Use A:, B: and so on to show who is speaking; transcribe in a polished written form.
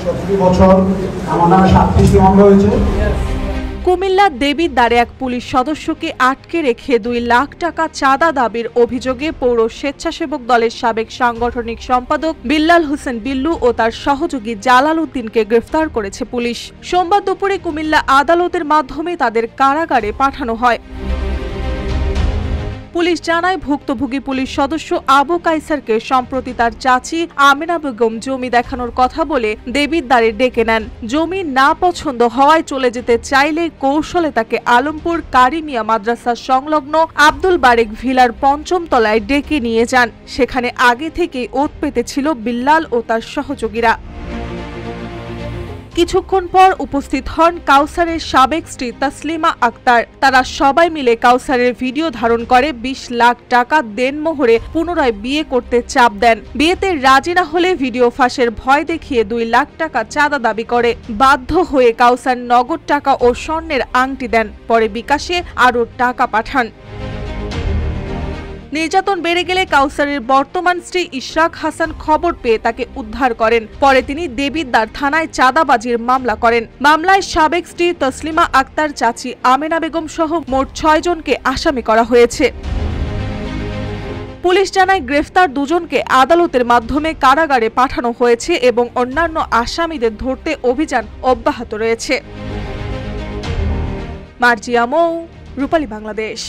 A: প্রতি বছর আমার নামে 37টি মামলা হয়েছে।
B: কুমিল্লা দেবিদ্বারে এক পুলিশ সদস্যকে আটকে রেখে 2 লাখ টাকা চাঁদা দাবির অভিযোগে পৌর স্বেচ্ছাসেবক দলের সাবেক সাংগঠনিক সম্পাদক বিল্লাল হোসেন বিল্লু ও তার সহযোগী জালাল উদ্দিনকে গ্রেফতার করেছে পুলিশ। সোমবার দুপুরে কুমিল্লা আদালতের মাধ্যমে তাদের কারাগারে পাঠানো হয়। পুলিশ জানায়, ভুক্তভোগী পুলিশ সদস্য আবু কাইসারকে সম্প্রতি তার চাচি আমেনা বেগম জমি দেখানোর কথা বলে দেবিদ্বারে ডেকে নেন। জমি না পছন্দ হওয়ায় চলে যেতে চাইলে কৌশলে তাকে আলমপুর কারিমিয়া মাদ্রাসা সংলগ্ন আব্দুল বারেক ভিলার 5ম তলায় ডেকে নিয়ে যান। সেখানে আগে থেকেই ওত পেতেছিল বিল্লাল ও তার সহযোগীরা। কিছুক্ষণ পর উপস্থিত হন কাউসারের সাবেক স্ত্রী তসলিমা আক্তার। তারা সবাই মিলে কাউসারের ভিডিও ধারণ করে 20 লাখ টাকা দেনমোহরে পুনরায় বিয়ে করতে চাপ দেন। বিয়েতে রাজি না হলে ভিডিও ফাঁসের ভয় দেখিয়ে 2 লাখ টাকা চাঁদা দাবি করে। বাধ্য হয়ে কাউসার নগদ টাকা ও স্বর্ণের আংটি দেন। পরে বিকাশে আরও টাকা পাঠান। নির্যাতন বেড়ে গেলে কাউসারের বর্তমান স্ত্রী ইশরাক হাসান খবর পেয়ে তাকে উদ্ধার করেন। পরে তিনি দেবিদ্বার থানায় চাঁদাবাজির মামলা করেন। মামলায় সাবেক স্ত্রী তসলিমা আক্তার, চাচি আমেনা বেগম সহ মোট 6 জনকে আসামি করা হয়েছে। পুলিশ জানায়, গ্রেফতার 2 জনকে আদালতের মাধ্যমে কারাগারে পাঠানো হয়েছে এবং অন্যান্য আসামিদের ধরতে অভিযান অব্যাহত রয়েছে। মার্জিয়া মৌ, রূপালী বাংলাদেশ।